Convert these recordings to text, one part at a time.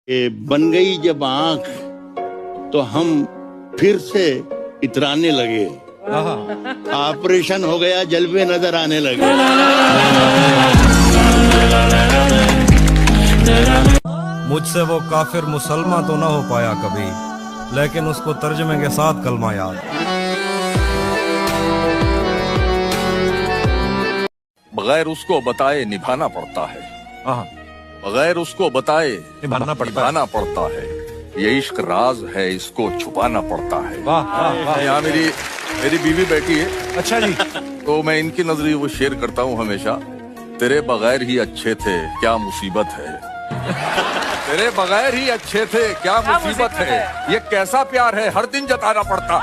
बन गई जब आंख तो हम फिर से इतराने लगे। ऑपरेशन हो गया, जलवे नजर आने लगे। मुझसे वो काफिर मुसलमान तो ना हो पाया कभी, लेकिन उसको तर्जुमे के साथ कलमा याद। बगैर उसको बताए निभाना पड़ता है, बगैर उसको बताए निभाना पड़ता है। ये इश्क राज है, इसको छुपाना पड़ता है। वाह वाह वाह। यहाँ मेरी बीवी बैठी है। अच्छा जी। तो मैं इनकी नजरिए वो शेयर करता हूँ हमेशा। तेरे बगैर ही अच्छे थे, क्या मुसीबत है। तेरे बगैर ही अच्छे थे, क्या मुसीबत है। ये कैसा प्यार है, हर दिन जताना पड़ता।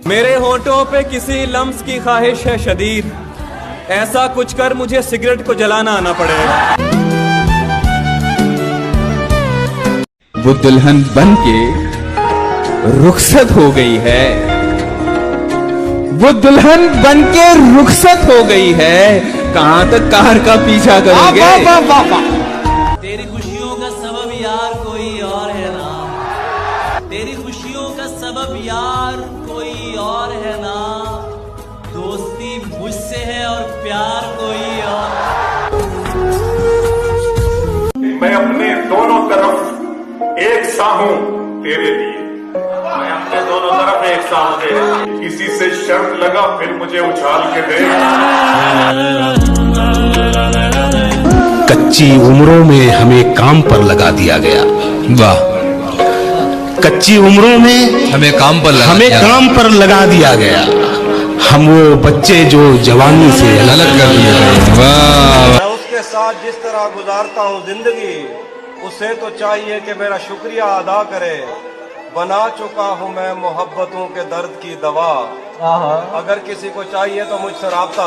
मेरे होंठों पे किसी लम्स की ख्वाहिश है शदीद, ऐसा कुछ कर मुझे सिगरेट को जलाना आना पड़ेगा। वो दुल्हन बन के रुखसत हो गई है, वो दुल्हन बन के रुखसत हो गई है। कहां तक कार का पीछा करोगे। तेरी खुशियों का सबब यार कोई और है ना, तेरी खुशियों का सबब यार कोई और है ना। दोस्ती मुझसे है और प्यार कोई और। मैं अपने दोनों तरफ एक सा हूं तेरे लिए, मैं अपने दोनों तरफ एक सा हूं तेरे लिए। किसी से शर्त लगा फिर मुझे उछाल के दे। कच्ची उम्रों में हमें काम पर लगा दिया गया। वाह। कच्ची उम्रों में हमें काम पर लगा दिया गया। हम वो बच्चे जो जवानी से अलग कर दिए गए। वाह। मैं उसके साथ जिस तरह गुजारता हूँ जिंदगी, उसे तो चाहिए कि मेरा शुक्रिया अदा करे। बना चुका हूँ मैं मोहब्बतों के दर्द की दवा। अगर किसी को चाहिए तो मुझसे राब्ता।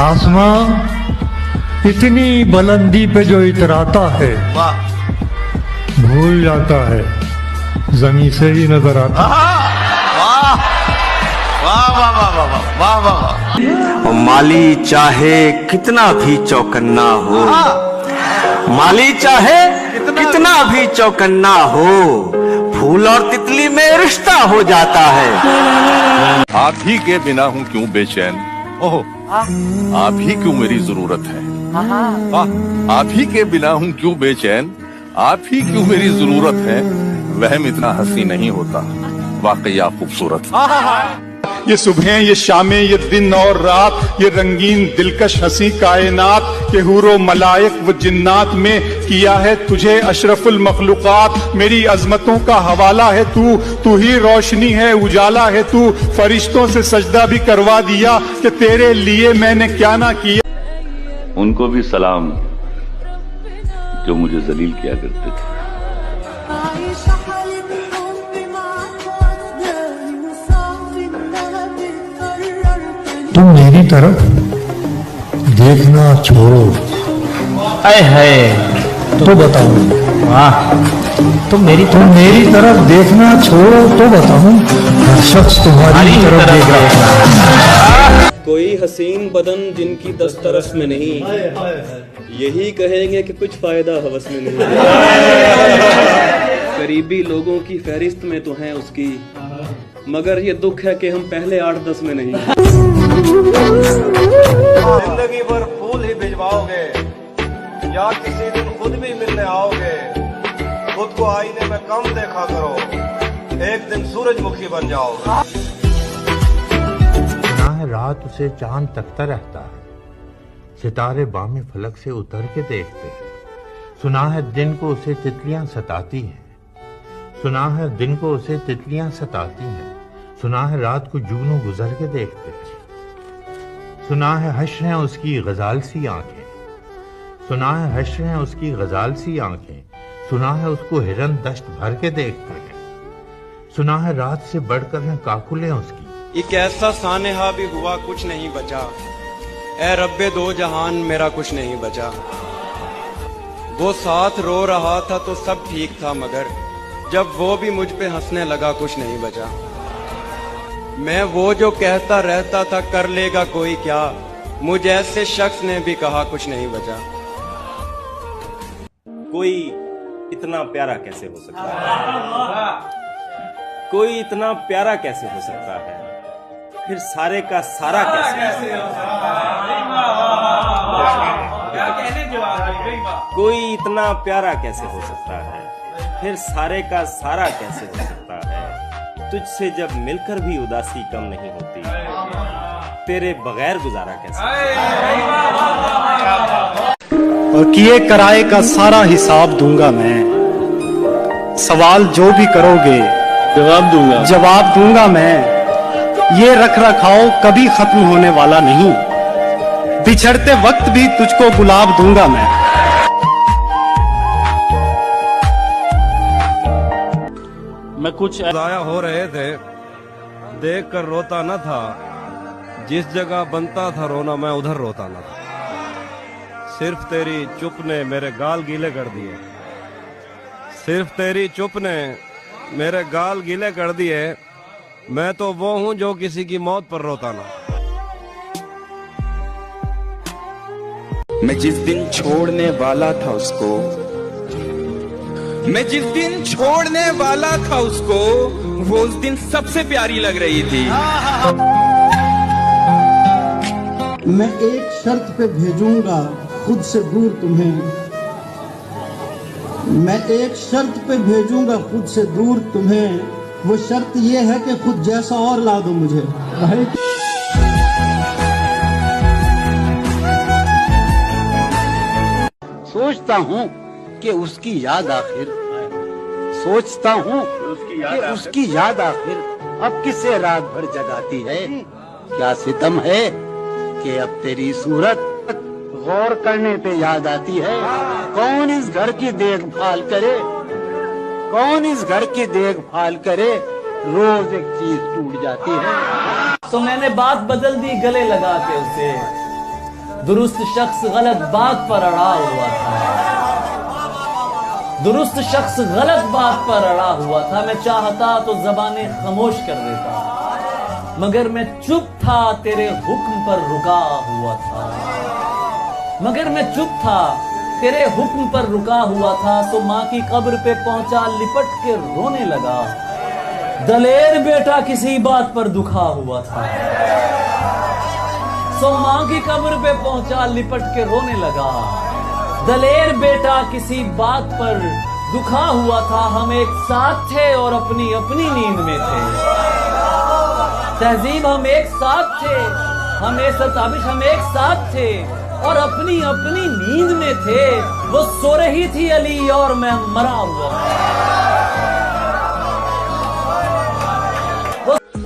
आसमां इतनी बुलंदी पे जो इतराता है, भूल जाता है जमीन से ही नजर आता। और माली चाहे कितना भी चौकन्ना हो, माली चाहे कितना भी चौकन्ना हो, फूल और तितली में रिश्ता हो जाता है। आप ही के बिना हूँ क्यों बेचैन, ओह आप ही क्यों मेरी जरूरत है। आप ही के बिना हूँ क्यों बेचैन, आप ही क्यों मेरी जरूरत है। वहम इतना हंसी नहीं होता, वाकई आप खूबसूरत है। ये सुबह, ये शामें, ये दिन और रात, ये रंगीन दिलकश हंसी कायनात, ये हुरो मलाइक व जिन्नात में किया है तुझे अशरफुल मखलूकात। मेरी अजमतों का हवाला है तू ही रोशनी है, उजाला है तू। फरिश्तों से सजदा भी करवा दिया कि तेरे लिए मैंने क्या ना किया। उनको भी सलाम जो मुझे जलील किया करते थे। तुम मेरी तरफ देखना छोड़ो। आए है तो बताओ। तुम मेरी तरफ देखना छोड़ो तो बताऊं। हर शख्स तुम्हारी तरफ देख रहा है। कोई हसीन बदन जिनकी दस्तरस में नहीं, यही कहेंगे कि कुछ फायदा हवस में नहीं। करीबी लोगों की फहरिस्त में तो हैं उसकी, मगर ये दुख है कि हम पहले 8-10 में नहीं। जिंदगी भर फूल ही भिजवाओगे या किसी दिन खुद भी मिलने आओगे। खुद को आईने में कम देखा करो, एक दिन सूरजमुखी बन जाओगे। सुना है रात उसे चांद तकता रहता है, सितारे बामे फलक से उतर के देखते हैं। सुना है दिन को उसे तितलियां सताती हैं, सुना है दिन को उसे तितलियां सताती हैं। सुना है रात को जुगनू गुजर के देखते हैं। सुना है हश्र हैं उसकी गजाल सी आंखें, सुना है हश्र हैं उसकी गजाल सी आंखें। सुना है उसको हिरन दश्त भर के देखते हैं। सुना है रात से बढ़कर हैं काकुलें उसकी। एक ऐसा सानेहा भी हुआ कुछ नहीं बचा, ए रब्बे दो जहान मेरा कुछ नहीं बचा। वो साथ रो रहा था तो सब ठीक था, मगर जब वो भी मुझ पे हंसने लगा कुछ नहीं बचा। मैं वो जो कहता रहता था कर लेगा कोई क्या, मुझ ऐसे शख्स ने भी कहा कुछ नहीं बचा। कोई इतना प्यारा कैसे हो सकता है? कोई इतना प्यारा कैसे हो सकता है? फिर सारे का सारा कैसे? कोई इतना प्यारा कैसे हो सकता है? फिर सारे का सारा कैसे हो सकता है? तुझसे जब मिलकर भी उदासी कम नहीं होती, तेरे बगैर गुजारा कैसे? और किए कराए का सारा हिसाब दूंगा मैं। सवाल जो भी करोगे जवाब दूंगा मैं। ये रख रखाव कभी खत्म होने वाला नहीं। बिछड़ते वक्त भी तुझको गुलाब दूंगा मैं। मैं कुछ जाया हो रहे थे, देख कर रोता न था। जिस जगह बनता था रोना, मैं उधर रोता न था। सिर्फ तेरी चुप ने मेरे गाल गीले कर दिए। सिर्फ तेरी चुप ने मेरे गाल गीले कर दिए। मैं तो वो हूं जो किसी की मौत पर रोता ना। मैं जिस दिन छोड़ने वाला था उसको, मैं जिस दिन छोड़ने वाला था उसको, वो उस दिन सबसे प्यारी लग रही थी। मैं एक शर्त पे भेजूंगा खुद से दूर तुम्हें। मैं एक शर्त पे भेजूंगा खुद से दूर तुम्हें। वो शर्त ये है कि खुद जैसा और ला दो मुझे। सोचता हूँ कि उसकी याद आखिर, सोचता हूँ कि उसकी याद आखिर अब किसे रात भर जगाती है। क्या सितम है कि अब तेरी सूरत गौर करने पे याद आती है। कौन इस घर की देखभाल करे, कौन इस घर की देखभाल करे, रोज एक चीज टूट जाती है। तो मैंने बात बदल दी गले लगा के उसे। दुरुस्त शख्स गलत बात पर अड़ा हुआ था। दुरुस्त शख्स गलत बात पर अड़ा हुआ था। मैं चाहता तो ज़बाने खामोश कर देता, मगर मैं चुप था, तेरे हुक्म पर रुका हुआ था। मगर मैं चुप था, तेरे हुक्म पर रुका हुआ था। सो माँ की कब्र पे पहुंचा, लिपट के रोने लगा। दलेर बेटा किसी बात पर दुखा हुआ था। सो माँ की कब्र पे पहुंचा, लिपट के रोने लगा। दलेर बेटा किसी बात पर दुखा हुआ था। हम एक साथ थे और अपनी अपनी नींद में थे। तहजीब हम एक साथ थे, हमें सताबिश हम एक साथ थे और अपनी अपनी नींद में थे। वो सो रही थी अली और मैं मरा हुआ।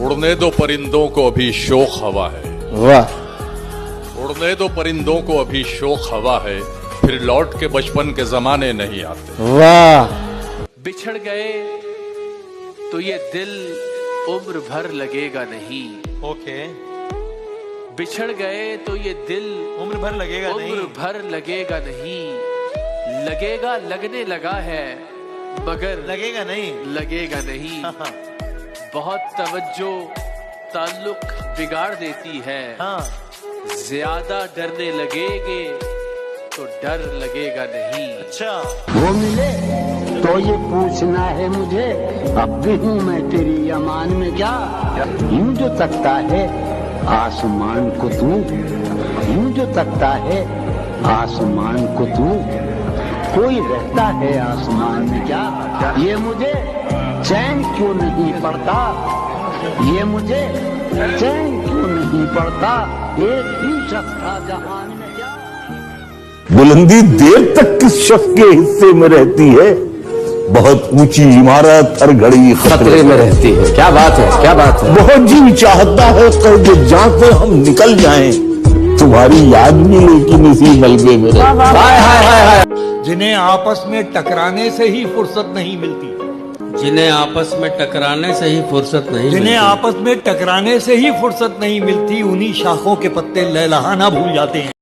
उड़ने दो परिंदों को अभी शोक हवा है। वाह। उड़ने दो परिंदों को अभी शोक हवा है, फिर लौट के बचपन के जमाने नहीं आते। वाह। बिछड़ गए तो ये दिल उम्र भर लगेगा नहीं। ओके। बिछड़ गए तो ये दिल उम्र भर लगेगा नहीं। उम्र भर लगेगा नहीं। लगेगा, लगने लगा है, मगर लगेगा नहीं। लगेगा नहीं। बहुत तवज्जो ताल्लुक बिगाड़ देती है। ज्यादा डरने लगेंगे तो डर लगेगा नहीं। अच्छा। वो मिले तो ये पूछना है मुझे, अब भी हूँ मैं तेरी अमान में क्या। यूं जो तकता है आसमान को तू, यूं जो तकता है आसमान को तू, कोई रहता है आसमान में क्या। ये मुझे चैन क्यों नहीं पड़ता, ये मुझे चैन क्यों नहीं पड़ता। एक ही शख्स था जहान में क्या। बुलंदी देर तक किस शख्स के हिस्से में रहती है, बहुत ऊंची इमारत हर घड़ी खतरे में रहती है। क्या बात है, क्या बात है। बहुत जी चाहता है कब जहाँ से हम निकल जाएं, तुम्हारी याद भी लेकिन इसी मलबे में रहती। जिन्हें आपस में टकराने से ही फुर्सत नहीं मिलती, जिन्हें आपस में टकराने से ही फुर्सत नहीं, जिन्हें आपस में टकराने से ही फुर्सत नहीं मिलती, उन्हीं शाखों के पत्ते लहलहाना भूल जाते हैं।